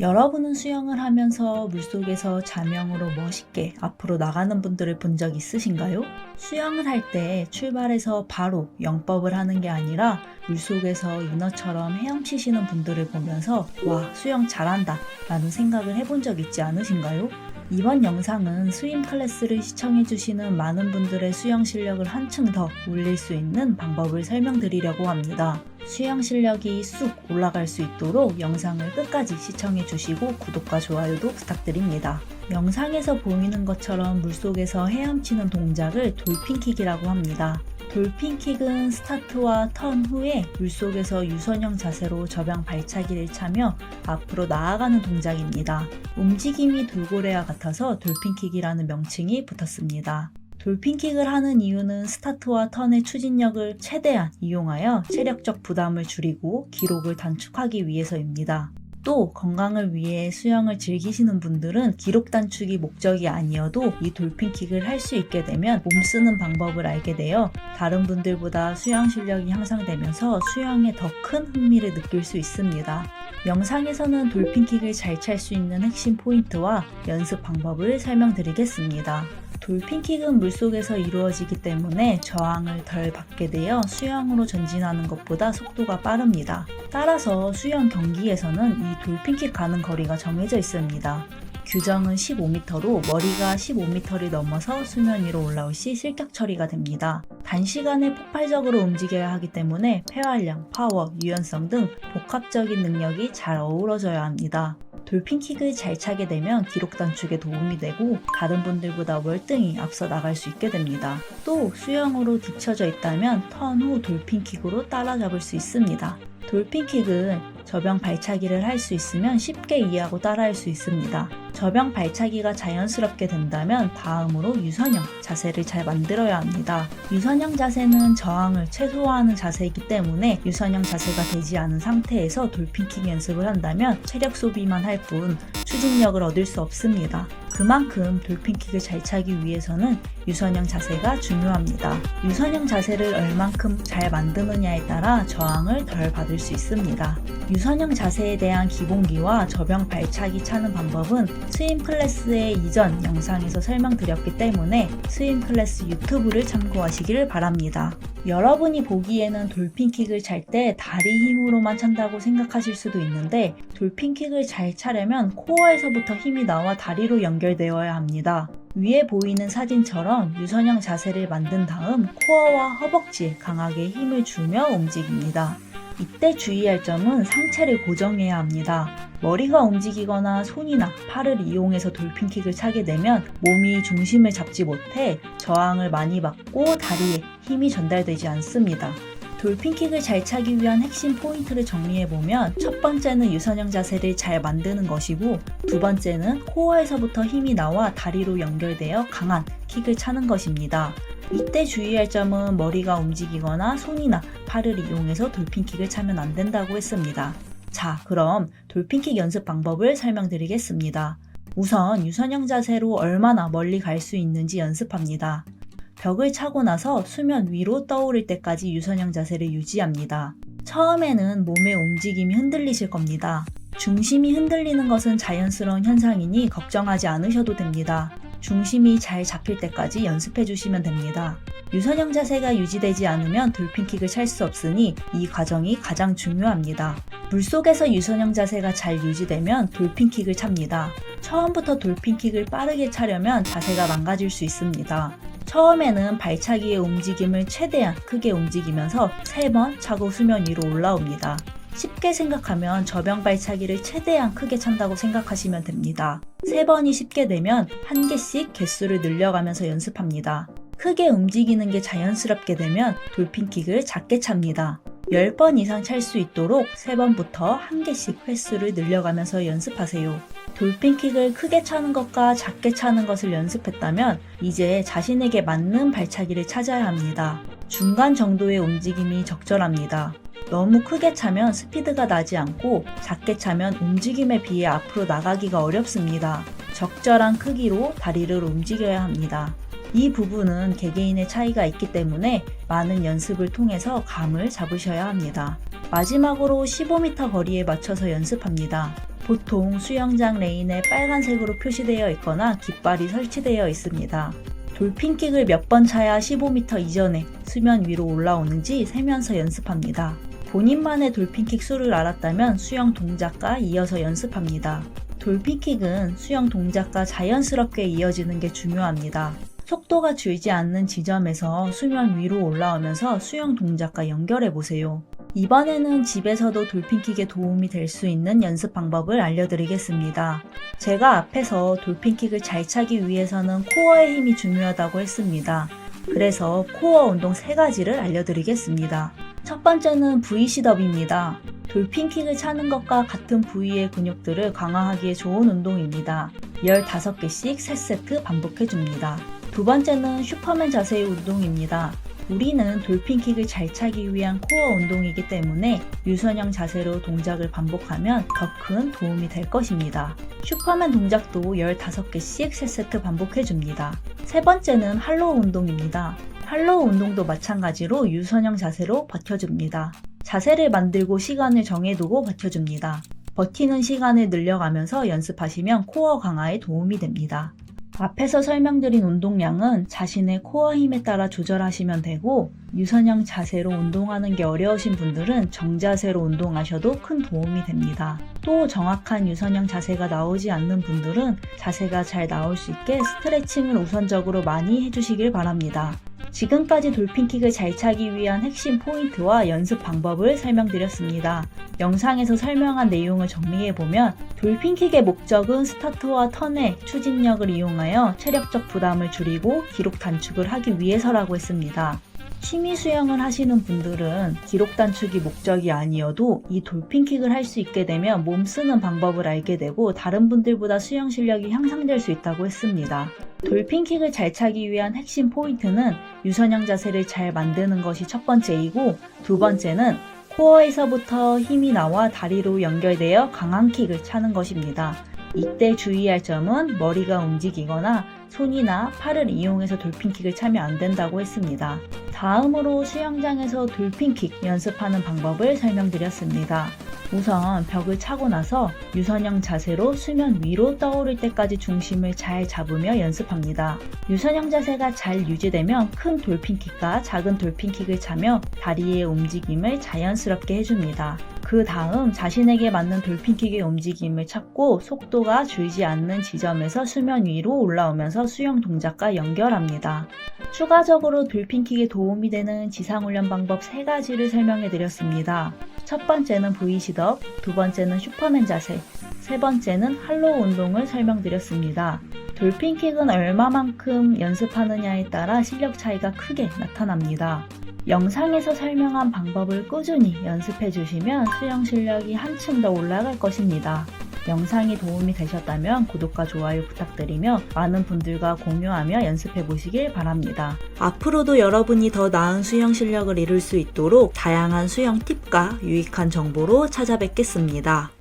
여러분은 수영을 하면서 물속에서 자명으로 멋있게 앞으로 나가는 분들을 본 적 있으신가요? 수영을 할 때 출발해서 바로 영법을 하는 게 아니라 물속에서 인어처럼 헤엄치시는 분들을 보면서 와, 수영 잘한다 라는 생각을 해본 적 있지 않으신가요? 이번 영상은 스윙 클래스를 시청해주시는 많은 분들의 수영 실력을 한층 더 올릴 수 있는 방법을 설명드리려고 합니다. 수영 실력이 쑥 올라갈 수 있도록 영상을 끝까지 시청해주시고 구독과 좋아요도 부탁드립니다. 영상에서 보이는 것처럼 물속에서 헤엄치는 동작을 돌핀킥이라고 합니다. 돌핀킥은 스타트와 턴 후에 물속에서 유선형 자세로 저병 발차기를 차며 앞으로 나아가는 동작입니다. 움직임이 돌고래와 같아서 돌핀킥이라는 명칭이 붙었습니다. 돌핀킥을 하는 이유는 스타트와 턴의 추진력을 최대한 이용하여 체력적 부담을 줄이고 기록을 단축하기 위해서입니다. 또 건강을 위해 수영을 즐기시는 분들은 기록 단축이 목적이 아니어도 이 돌핀킥을 할 수 있게 되면 몸 쓰는 방법을 알게 되어 다른 분들보다 수영 실력이 향상되면서 수영에 더 큰 흥미를 느낄 수 있습니다. 영상에서는 돌핀킥을 잘 찰 수 있는 핵심 포인트와 연습 방법을 설명드리겠습니다. 돌핀킥은 물속에서 이루어지기 때문에 저항을 덜 받게 되어 수영으로 전진하는 것보다 속도가 빠릅니다. 따라서 수영 경기에서는 이 돌핀킥 가는 거리가 정해져 있습니다. 규정은 15m로 머리가 15m를 넘어서 수면 위로 올라올 시 실격 처리가 됩니다. 단시간에 폭발적으로 움직여야 하기 때문에 폐활량, 파워, 유연성 등 복합적인 능력이 잘 어우러져야 합니다. 돌핀킥을 잘 차게 되면 기록 단축에 도움이 되고 다른 분들보다 월등히 앞서 나갈 수 있게 됩니다. 또 수영으로 뒤처져 있다면 턴 후 돌핀킥으로 따라잡을 수 있습니다. 돌핀킥은 저병 발차기를 할 수 있으면 쉽게 이해하고 따라할 수 있습니다. 저병 발차기가 자연스럽게 된다면 다음으로 유선형 자세를 잘 만들어야 합니다. 유선형 자세는 저항을 최소화하는 자세이기 때문에 유선형 자세가 되지 않은 상태에서 돌핀킥 연습을 한다면 체력 소비만 할 뿐 추진력을 얻을 수 없습니다. 그만큼 돌핀킥을 잘 차기 위해서는 유선형 자세가 중요합니다. 유선형 자세를 얼만큼 잘 만드느냐에 따라 저항을 덜 받을 수 있습니다. 유선형 자세에 대한 기본기와 저병 발차기 차는 방법은 스윙 클래스의 이전 영상에서 설명드렸기 때문에 스윙 클래스 유튜브를 참고하시길 바랍니다. 여러분이 보기에는 돌핀킥을 찰 때 다리 힘으로만 찬다고 생각하실 수도 있는데 돌핀킥을 잘 차려면 코어에서부터 힘이 나와 다리로 연결되어야 합니다. 위에 보이는 사진처럼 유선형 자세를 만든 다음 코어와 허벅지에 강하게 힘을 주며 움직입니다. 이때 주의할 점은 상체를 고정해야 합니다. 머리가 움직이거나 손이나 팔을 이용해서 돌핀킥을 차게 되면 몸이 중심을 잡지 못해 저항을 많이 받고 다리에 힘이 전달되지 않습니다. 돌핀킥을 잘 차기 위한 핵심 포인트를 정리해보면 첫 번째는 유선형 자세를 잘 만드는 것이고 두 번째는 코어에서부터 힘이 나와 다리로 연결되어 강한 킥을 차는 것입니다. 이때 주의할 점은 머리가 움직이거나 손이나 팔을 이용해서 돌핀킥을 차면 안 된다고 했습니다. 자, 그럼 돌핀킥 연습 방법을 설명드리겠습니다. 우선 유선형 자세로 얼마나 멀리 갈 수 있는지 연습합니다. 벽을 차고 나서 수면 위로 떠오를 때까지 유선형 자세를 유지합니다. 처음에는 몸의 움직임이 흔들리실 겁니다. 중심이 흔들리는 것은 자연스러운 현상이니 걱정하지 않으셔도 됩니다. 중심이 잘 잡힐 때까지 연습해 주시면 됩니다. 유선형 자세가 유지되지 않으면 돌핀킥을 찰 수 없으니 이 과정이 가장 중요합니다. 물속에서 유선형 자세가 잘 유지되면 돌핀킥을 찹니다. 처음부터 돌핀킥을 빠르게 차려면 자세가 망가질 수 있습니다. 처음에는 발차기의 움직임을 최대한 크게 움직이면서 3번 차고 수면 위로 올라옵니다. 쉽게 생각하면 저병 발차기를 최대한 크게 찬다고 생각하시면 됩니다. 3번이 쉽게 되면 1개씩 개수를 늘려가면서 연습합니다. 크게 움직이는 게 자연스럽게 되면 돌핀킥을 작게 찹니다. 10번 이상 찰 수 있도록 3번부터 1개씩 횟수를 늘려가면서 연습하세요. 돌핀킥을 크게 차는 것과 작게 차는 것을 연습했다면 이제 자신에게 맞는 발차기를 찾아야 합니다. 중간 정도의 움직임이 적절합니다. 너무 크게 차면 스피드가 나지 않고 작게 차면 움직임에 비해 앞으로 나가기가 어렵습니다. 적절한 크기로 다리를 움직여야 합니다. 이 부분은 개개인의 차이가 있기 때문에 많은 연습을 통해서 감을 잡으셔야 합니다. 마지막으로 15m 거리에 맞춰서 연습합니다. 보통 수영장 레인에 빨간색으로 표시되어 있거나 깃발이 설치되어 있습니다. 돌핀킥을 몇 번 차야 15m 이전에 수면 위로 올라오는지 세면서 연습합니다. 본인만의 돌핀킥 수를 알았다면 수영 동작과 이어서 연습합니다. 돌핀킥은 수영 동작과 자연스럽게 이어지는 게 중요합니다. 속도가 줄지 않는 지점에서 수면 위로 올라오면서 수영 동작과 연결해 보세요. 이번에는 집에서도 돌핀킥에 도움이 될 수 있는 연습 방법을 알려드리겠습니다. 제가 앞에서 돌핀킥을 잘 차기 위해서는 코어의 힘이 중요하다고 했습니다. 그래서 코어 운동 3가지를 알려드리겠습니다. 첫 번째는 V시덥입니다. 돌핀킥을 차는 것과 같은 부위의 근육들을 강화하기에 좋은 운동입니다. 15개씩 3세트 반복해줍니다. 두 번째는 슈퍼맨 자세의 운동입니다. 우리는 돌핀킥을 잘 차기 위한 코어 운동이기 때문에 유선형 자세로 동작을 반복하면 더 큰 도움이 될 것입니다. 슈퍼맨 동작도 15개씩 3세트 반복해줍니다. 세 번째는 할로우 운동입니다. 할로우 운동도 마찬가지로 유선형 자세로 버텨줍니다. 자세를 만들고 시간을 정해두고 버텨줍니다. 버티는 시간을 늘려가면서 연습하시면 코어 강화에 도움이 됩니다. 앞에서 설명드린 운동량은 자신의 코어 힘에 따라 조절하시면 되고, 유선형 자세로 운동하는 게 어려우신 분들은 정자세로 운동하셔도 큰 도움이 됩니다. 또 정확한 유선형 자세가 나오지 않는 분들은 자세가 잘 나올 수 있게 스트레칭을 우선적으로 많이 해주시길 바랍니다. 지금까지 돌핀킥을 잘 차기 위한 핵심 포인트와 연습 방법을 설명드렸습니다. 영상에서 설명한 내용을 정리해보면 돌핀킥의 목적은 스타트와 턴의 추진력을 이용하여 체력적 부담을 줄이고 기록 단축을 하기 위해서라고 했습니다. 취미 수영을 하시는 분들은 기록 단축이 목적이 아니어도 이 돌핀킥을 할 수 있게 되면 몸 쓰는 방법을 알게 되고 다른 분들보다 수영 실력이 향상될 수 있다고 했습니다. 돌핀킥을 잘 차기 위한 핵심 포인트는 유선형 자세를 잘 만드는 것이 첫 번째이고, 두 번째는 코어에서부터 힘이 나와 다리로 연결되어 강한 킥을 차는 것입니다. 이때 주의할 점은 머리가 움직이거나 손이나 팔을 이용해서 돌핀킥을 차면 안 된다고 했습니다. 다음으로 수영장에서 돌핀킥 연습하는 방법을 설명드렸습니다. 우선 벽을 차고 나서 유선형 자세로 수면 위로 떠오를 때까지 중심을 잘 잡으며 연습합니다. 유선형 자세가 잘 유지되면 큰 돌핀킥과 작은 돌핀킥을 차며 다리의 움직임을 자연스럽게 해줍니다. 그 다음 자신에게 맞는 돌핀킥의 움직임을 찾고 속도가 줄지 않는 지점에서 수면 위로 올라오면서 수영 동작과 연결합니다. 추가적으로 돌핀킥에 도움이 되는 지상훈련 방법 3가지를 설명해 드렸습니다. 첫 번째는 V시덥, 두 번째는 슈퍼맨 자세, 세 번째는 할로우 운동을 설명드렸습니다. 돌핀킥은 얼마만큼 연습하느냐에 따라 실력 차이가 크게 나타납니다. 영상에서 설명한 방법을 꾸준히 연습해 주시면 수영 실력이 한층 더 올라갈 것입니다. 영상이 도움이 되셨다면 구독과 좋아요 부탁드리며 많은 분들과 공유하며 연습해 보시길 바랍니다. 앞으로도 여러분이 더 나은 수영 실력을 이룰 수 있도록 다양한 수영 팁과 유익한 정보로 찾아뵙겠습니다.